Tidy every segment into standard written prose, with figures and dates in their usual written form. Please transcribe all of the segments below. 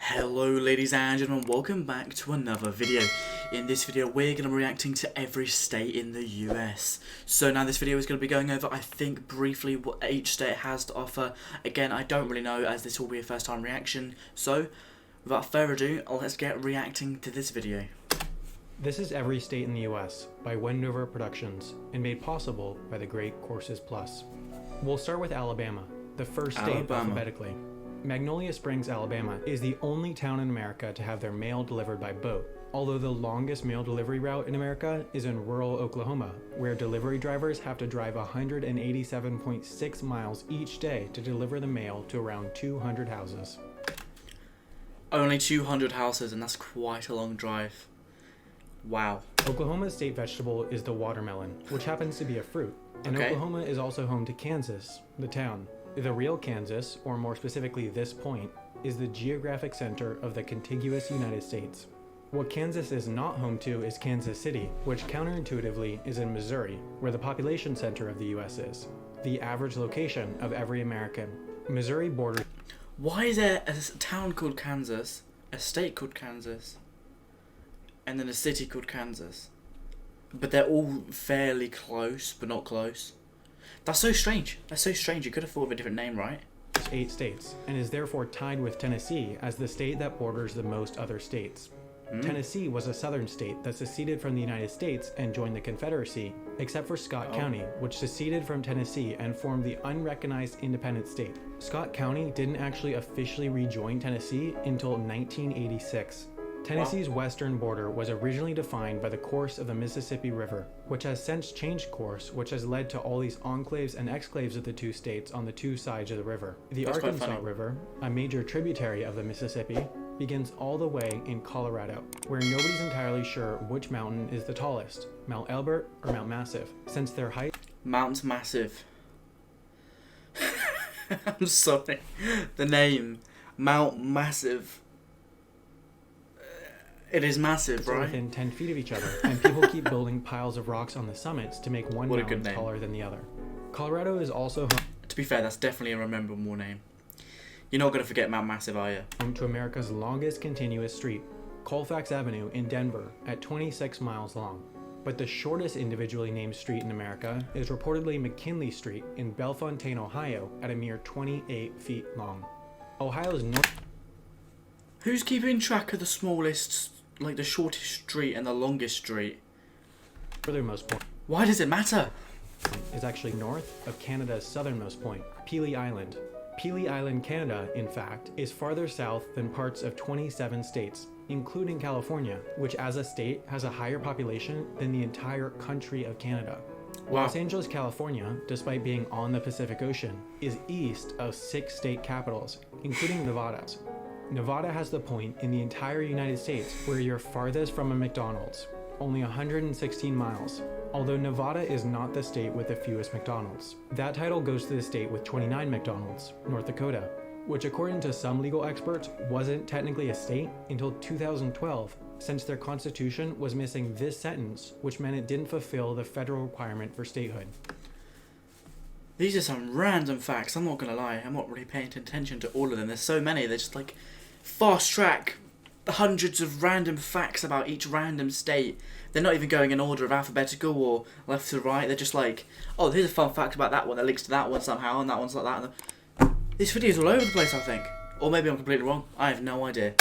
Hello ladies and gentlemen, welcome back to another video. In this video we're going to be reacting to every state in the US. So now this video is going to be going over, I think, briefly what each state has to offer. Again, I don't really know, as this will be a first time reaction. So without further ado, let's get reacting to this video. This is Every State in the US by Wendover Productions and made possible by the great Courses Plus. We'll start with Alabama, the first state alphabetically. Magnolia Springs, Alabama is the only town in America to have their mail delivered by boat, although the longest mail delivery route in America is in rural Oklahoma, where delivery drivers have to drive 187.6 miles each day to deliver the mail to around 200 houses. Only 200 houses, and that's quite a long drive. Wow. Oklahoma's state vegetable is the watermelon, which happens to be a fruit, and Oklahoma is also home to Kansas, the town. The real Kansas, or more specifically this point, is the geographic center of the contiguous United States. What Kansas is not home to is Kansas City, which counterintuitively is in Missouri, where the population center of the US is, the average location of every American. Missouri borders... Why is there a town called Kansas, a state called Kansas, and then a city called Kansas? But they're all fairly close, but not close. That's so strange. That's so strange. You could have thought of a different name, right? 8 states, and is therefore tied with Tennessee as the state that borders the most other states. Tennessee was a southern state that seceded from the United States and joined the Confederacy, except for Scott County, which seceded from Tennessee and formed the unrecognized independent state. Scott County didn't actually officially rejoin Tennessee until 1986. Tennessee's western border was originally defined by the course of the Mississippi River, which has since changed course, which has led to all these enclaves and exclaves of the two states on the two sides of the river. The Arkansas River, a major tributary of the Mississippi, begins all the way in Colorado, where nobody's entirely sure which mountain is the tallest, Mount Elbert or Mount Massive, since their height... Mount Massive. I'm sorry. The name, Mount Massive. It is massive, right? Within 10 feet of each other, and people keep building piles of rocks on the summits to make one mountain taller than the other. Colorado is also home... To be fair, that's definitely a rememberable name. You're not going to forget Mount Massive, are you? ...home to America's longest continuous street, Colfax Avenue in Denver, at 26 miles long. But the shortest individually named street in America is reportedly McKinley Street in Bellefontaine, Ohio, at a mere 28 feet long. Ohio's north... Who's keeping track of the smallest, like the shortest street and the longest street? Furthermost point. Why does it matter? Is actually north of Canada's southernmost point, Pelee Island. Pelee Island, Canada, in fact, is farther south than parts of 27 states, including California, which as a state has a higher population than the entire country of Canada. Wow. Los Angeles, California, despite being on the Pacific Ocean, is east of 6 state capitals, including Nevada's. Nevada has the point in the entire United States where you're farthest from a McDonald's, only 116 miles. Although Nevada is not the state with the fewest McDonald's. That title goes to the state with 29 McDonald's, North Dakota, which according to some legal experts wasn't technically a state until 2012, since their constitution was missing this sentence, which meant it didn't fulfill the federal requirement for statehood. These are some random facts, I'm not gonna lie. I'm not really paying attention to all of them. There's so many, they're just like fast track hundreds of random facts about each random state. They're not even going in order of alphabetical or left to right. They're just like, oh, here's a fun fact about that one that links to that one somehow, and that one's like that. This video's all over the place, I think. Or maybe I'm completely wrong. I have no idea.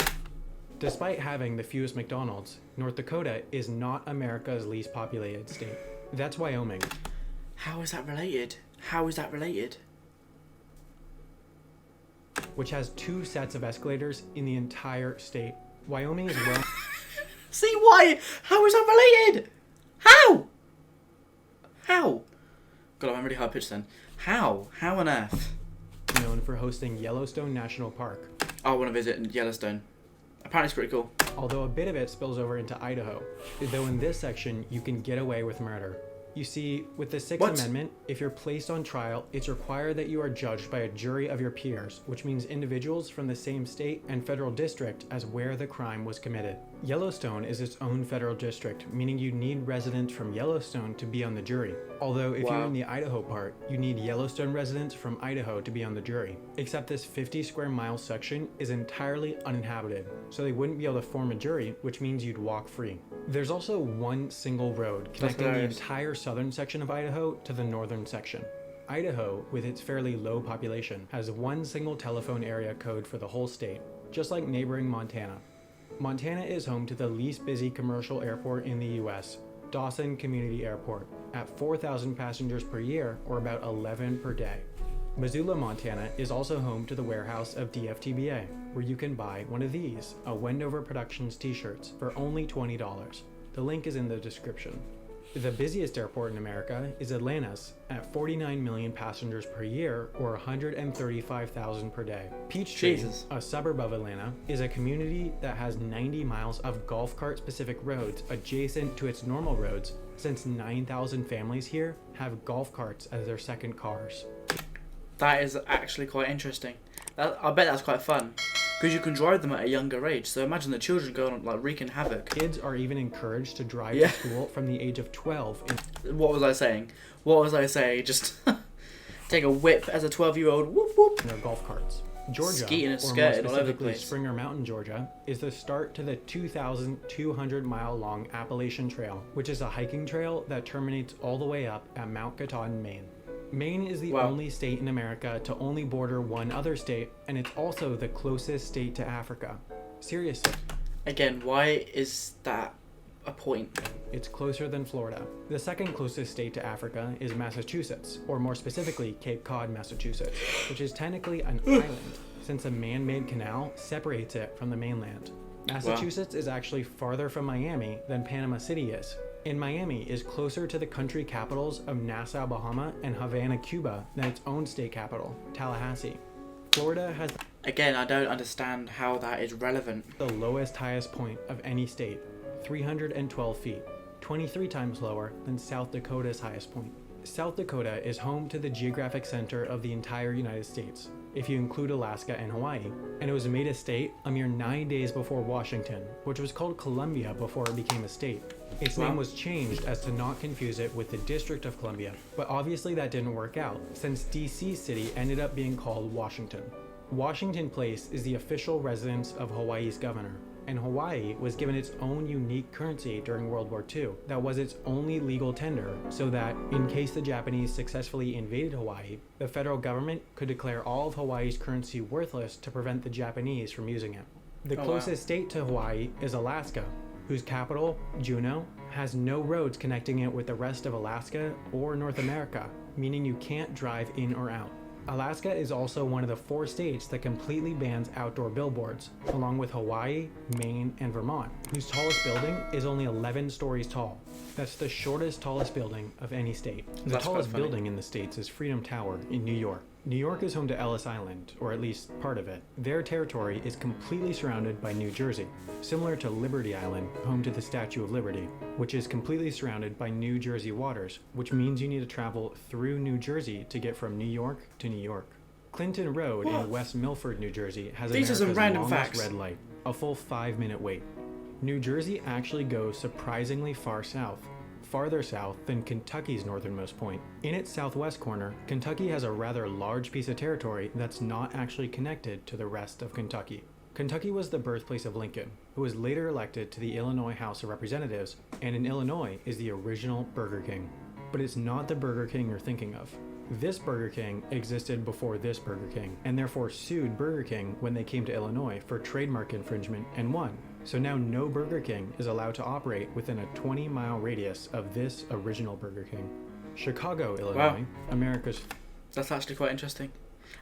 Despite having the fewest McDonald's, North Dakota is not America's least populated state. That's Wyoming. How is that related? How is that related? Which has 2 sets of escalators in the entire state. Wyoming is well... See why? How is that related? How? How? God, I'm really high pitched then. How? How on earth? ...known for hosting Yellowstone National Park. I want to visit Yellowstone. Apparently it's pretty cool. Although a bit of it spills over into Idaho. Though in this section, you can get away with murder. You see, with the Sixth Amendment, if you're placed on trial, it's required that you are judged by a jury of your peers, which means individuals from the same state and federal district as where the crime was committed. Yellowstone is its own federal district, meaning you need residents from Yellowstone to be on the jury. Although if you're in the Idaho part, you need Yellowstone residents from Idaho to be on the jury. Except this 50 square mile section is entirely uninhabited, so they wouldn't be able to form a jury, which means you'd walk free. There's also one single road connecting the entire southern section of Idaho to the northern section. Idaho, with its fairly low population, has one single telephone area code for the whole state, just like neighboring Montana. Montana is home to the least busy commercial airport in the US, Dawson Community Airport, at 4,000 passengers per year, or about 11 per day. Missoula, Montana is also home to the warehouse of DFTBA, where you can buy one of these, a Wendover Productions t-shirts, for only $20. The link is in the description. The busiest airport in America is Atlanta's, at 49 million passengers per year, or 135,000 per day. Peachtree, a suburb of Atlanta, is a community that has 90 miles of golf cart specific roads adjacent to its normal roads, since 9,000 families here have golf carts as their second cars. That is actually quite interesting. I bet that's quite fun, because you can drive them at a younger age. So imagine the children going on, like, wreaking havoc. Kids are even encouraged to drive to school from the age of 12. What was I saying? Just take a whip as a 12-year-old. Whoop whoop. In their golf carts. Georgia, Skeeting and or more skirting all over the specifically place. Springer Mountain, Georgia, is the start to the 2,200 mile long Appalachian Trail, which is a hiking trail that terminates all the way up at Mount Katahdin, Maine. Maine is the only state in America to only border one other state, and it's also the closest state to Africa. Seriously. Again, why is that a point? It's closer than Florida. The second closest state to Africa is Massachusetts, or more specifically Cape Cod, Massachusetts, which is technically an island, since a man-made canal separates it from the mainland. Massachusetts is actually farther from Miami than Panama City is. And Miami is closer to the country capitals of Nassau, Bahama, and Havana, Cuba than its own state capital, Tallahassee. Florida has Again, I don't understand how that is relevant. the lowest highest point of any state, 312 feet, 23 times lower than South Dakota's highest point. South Dakota is home to the geographic center of the entire United States, if you include Alaska and Hawaii, and it was made a state a mere 9 days before Washington, which was called Columbia before it became a state. Its name was changed as to not confuse it with the District of Columbia, but obviously that didn't work out, since DC City ended up being called Washington. Washington Place is the official residence of Hawaii's governor, and Hawaii was given its own unique currency during World War II that was its only legal tender, so that, in case the Japanese successfully invaded Hawaii, the federal government could declare all of Hawaii's currency worthless to prevent the Japanese from using it. The closest state to Hawaii is Alaska, whose capital, Juneau, has no roads connecting it with the rest of Alaska or North America, meaning you can't drive in or out. Alaska is also one of the 4 states that completely bans outdoor billboards, along with Hawaii, Maine, and Vermont, whose tallest building is only 11 stories tall. That's the tallest building of any state. The tallest building in the States is Freedom Tower in New York. New York is home to Ellis Island, or at least part of it. Their territory is completely surrounded by New Jersey, similar to Liberty Island, home to the Statue of Liberty, which is completely surrounded by New Jersey waters, which means you need to travel through New Jersey to get from New York to New York. Clinton Road in West Milford, New Jersey has America's longest red light, a full 5-minute wait. New Jersey actually goes surprisingly far south, farther south than Kentucky's northernmost point. In its southwest corner, Kentucky has a rather large piece of territory that's not actually connected to the rest of Kentucky. Kentucky was the birthplace of Lincoln, who was later elected to the Illinois House of Representatives, and in Illinois is the original Burger King. But it's not the Burger King you're thinking of. This Burger King existed before this Burger King, and therefore sued Burger King when they came to Illinois for trademark infringement and won. So now no Burger King is allowed to operate within a 20-mile radius of this original Burger King. Chicago, Illinois, America's That's actually quite interesting.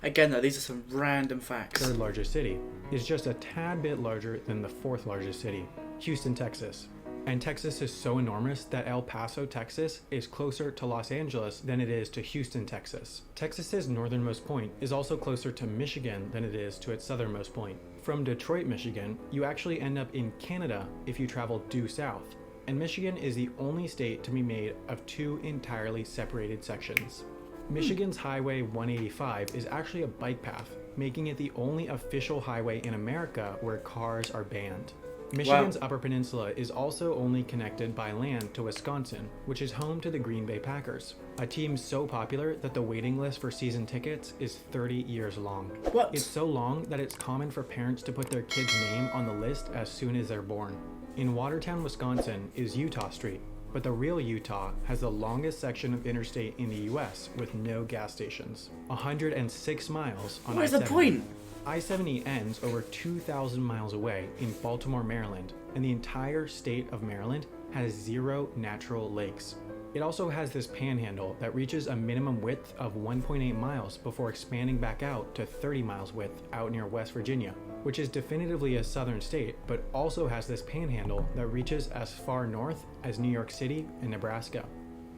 Again though, these are some random facts. 3rd largest city, is just a tad bit larger than the 4th largest city, Houston, Texas. And Texas is so enormous that El Paso, Texas is closer to Los Angeles than it is to Houston, Texas. Texas's northernmost point is also closer to Michigan than it is to its southernmost point. From Detroit, Michigan, you actually end up in Canada if you travel due south. And Michigan is the only state to be made of 2 entirely separated sections. Michigan's Highway 185 is actually a bike path, making it the only official highway in America where cars are banned. Michigan's Upper Peninsula is also only connected by land to Wisconsin, which is home to the Green Bay Packers, a team so popular that the waiting list for season tickets is 30 years long. What? It's so long that it's common for parents to put their kid's name on the list as soon as they're born. In Watertown, Wisconsin is Utah Street, but the real Utah has the longest section of interstate in the US with no gas stations. 106 miles on I-70. Where's the point? I-70 ends over 2,000 miles away in Baltimore, Maryland, and the entire state of Maryland has 0 natural lakes. It also has this panhandle that reaches a minimum width of 1.8 miles before expanding back out to 30 miles width out near West Virginia, which is definitively a southern state, but also has this panhandle that reaches as far north as New York City and Nebraska.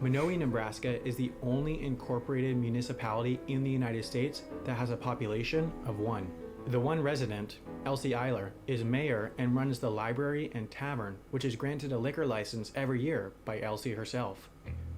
Minowi, Nebraska is the only incorporated municipality in the United States that has a population of 1. The one resident, Elsie Eiler, is mayor and runs the library and tavern, which is granted a liquor license every year by Elsie herself.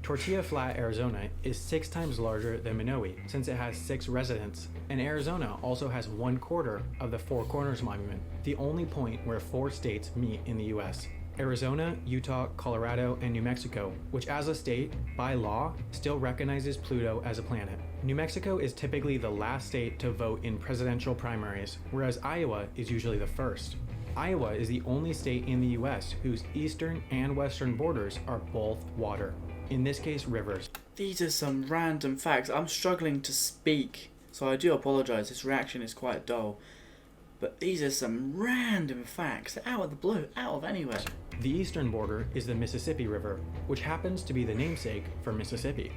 Tortilla Flat, Arizona is 6 times larger than Minowi since it has 6 residents, and Arizona also has 1/4 of the Four Corners Monument, the only point where 4 states meet in the US. Arizona, Utah, Colorado, and New Mexico, which as a state, by law, still recognizes Pluto as a planet. New Mexico is typically the last state to vote in presidential primaries, whereas Iowa is usually the first. Iowa is the only state in the US whose eastern and western borders are both water. In this case, rivers. These are some random facts. I'm struggling to speak, so I do apologize. This reaction is quite dull. But these are some random facts, out of the blue, out of anywhere. The eastern border is the Mississippi River, which happens to be the namesake for Mississippi.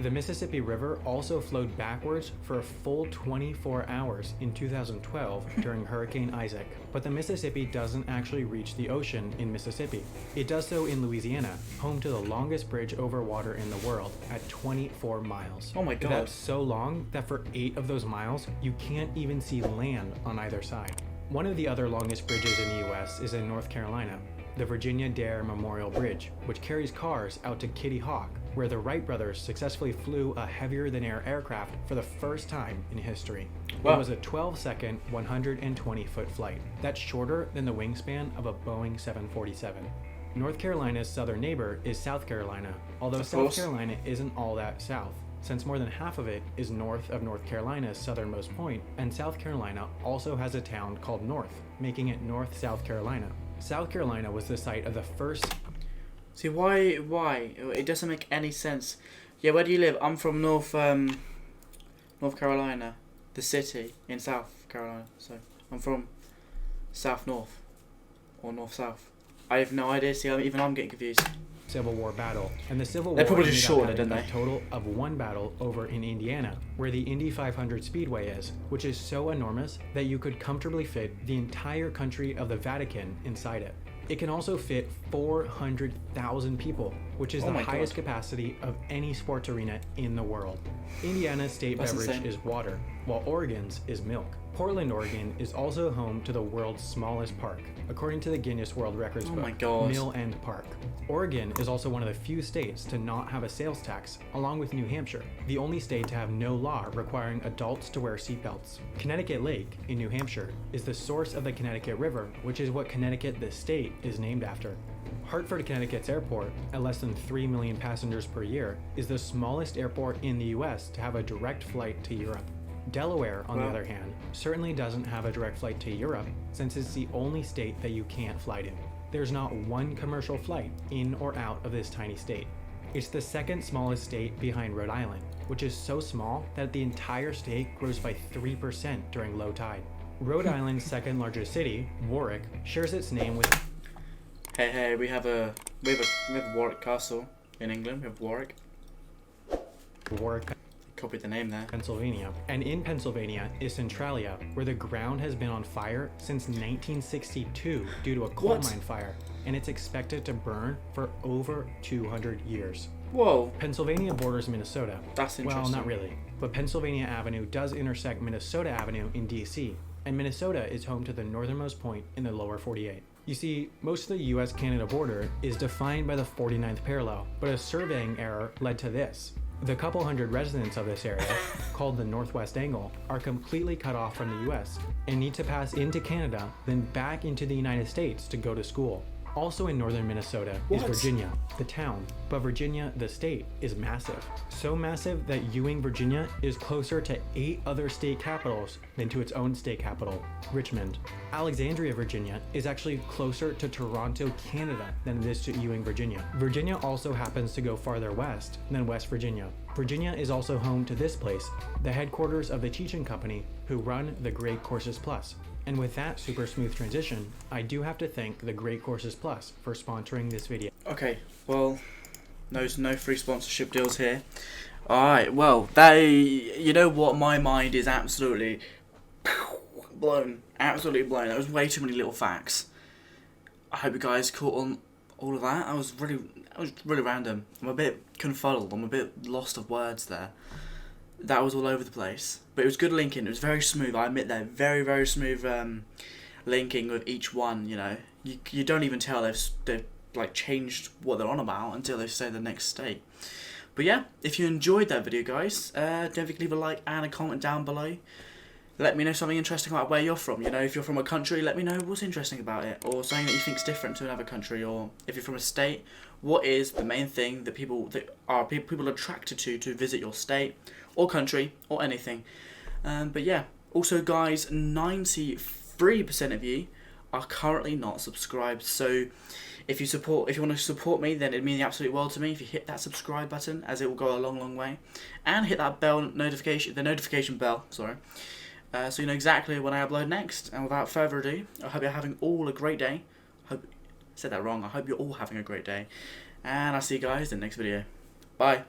The Mississippi River also flowed backwards for a full 24 hours in 2012 during Hurricane Isaac, but the Mississippi doesn't actually reach the ocean in Mississippi. It does so in Louisiana, home to the longest bridge over water in the world at 24 miles. Oh my god. That's so long that for 8 of those miles, you can't even see land on either side. One of the other longest bridges in the US is in North Carolina, the Virginia Dare Memorial Bridge, which carries cars out to Kitty Hawk, where the Wright brothers successfully flew a heavier-than-air aircraft for the first time in history. Wow. It was a 12-second, 120-foot flight. That's shorter than the wingspan of a Boeing 747. North Carolina's southern neighbor is South Carolina, although South Carolina isn't all that south, since more than half of it is north of North Carolina's southernmost point, and South Carolina also has a town called North, making it North South Carolina. South Carolina was the site of the first... See, why? It doesn't make any sense. Yeah, where do you live? I'm from North Carolina, the city in South Carolina. So, I'm from South North, or North South. I have no idea, see, even I'm getting confused. Civil War battle, and the Civil They War probably ended just up shortened it, having didn't a they? total of 1 battle over in Indiana, where the Indy 500 Speedway is, which is so enormous that you could comfortably fit the entire country of the Vatican inside it. It can also fit 400,000 people, which is the highest capacity of any sports arena in the world. Indiana's state beverage insane. is water, while Oregon's is milk. Portland, Oregon is also home to the world's smallest park, according to the Guinness World Records book, Mill End Park. Oregon is also one of the few states to not have a sales tax, along with New Hampshire, the only state to have no law requiring adults to wear seatbelts. Connecticut Lake, in New Hampshire, is the source of the Connecticut River, which is what Connecticut, the state, is named after. Hartford, Connecticut's airport, at less than 3 million passengers per year, is the smallest airport in the US to have a direct flight to Europe. Delaware, on the other hand, certainly doesn't have a direct flight to Europe, since it's the only state that you can't fly to. There's not one commercial flight in or out of this tiny state. It's the second smallest state behind Rhode Island, which is so small that the entire state grows by 3% during low tide. Rhode Island's second largest city, Warwick, shares its name with... Hey, we have Warwick Castle in England. We have Warwick. Copied the name there. Pennsylvania. And in Pennsylvania is Centralia, where the ground has been on fire since 1962 due to a coal mine fire, and it's expected to burn for over 200 years. Whoa. Pennsylvania borders Minnesota. That's interesting. Well, not really, but Pennsylvania Avenue does intersect Minnesota Avenue in DC, and Minnesota is home to the northernmost point in the lower 48. You see, most of the US-Canada border is defined by the 49th parallel, but a surveying error led to this. The couple hundred residents of this area, called the Northwest Angle, are completely cut off from the US and need to pass into Canada, then back into the United States to go to school. Also in northern Minnesota is Virginia, the town, but Virginia, the state, is massive. So massive that Ewing, Virginia is closer to 8 other state capitals than to its own state capital, Richmond. Alexandria, Virginia is actually closer to Toronto, Canada than it is to Ewing, Virginia. Virginia also happens to go farther west than West Virginia. Virginia is also home to this place, the headquarters of the teaching company who run the Great Courses Plus. And with that super smooth transition, I do have to thank the Great Courses Plus for sponsoring this video. Okay, well, no free sponsorship deals here. Alright, well, you know what, my mind is absolutely blown. Absolutely blown. That was way too many little facts. I hope you guys caught on all of that. That was really random. I'm a bit confuddled. I'm a bit lost of words there. That was all over the place, but it was good linking. It was very smooth. I admit that, very smooth linking with each one. You know, you don't even tell they've like changed what they're on about until they say the next state. But yeah, if you enjoyed that video, guys, don't forget to leave a like and a comment down below. Let me know something interesting about where you're from. You know, if you're from a country, let me know what's interesting about it, or something that you think's different to another country. Or if you're from a state, what is the main thing that people are attracted to visit your state or country or anything. But yeah, also guys, 93% of you are currently not subscribed. So if you want to support me, then it'd mean the absolute world to me if you hit that subscribe button, as it will go a long way, and hit that the notification bell. Sorry. So you know exactly when I upload next. And without further ado, I hope you're having all a great day. I said that wrong. I hope you're all having a great day. And I'll see you guys in the next video. Bye.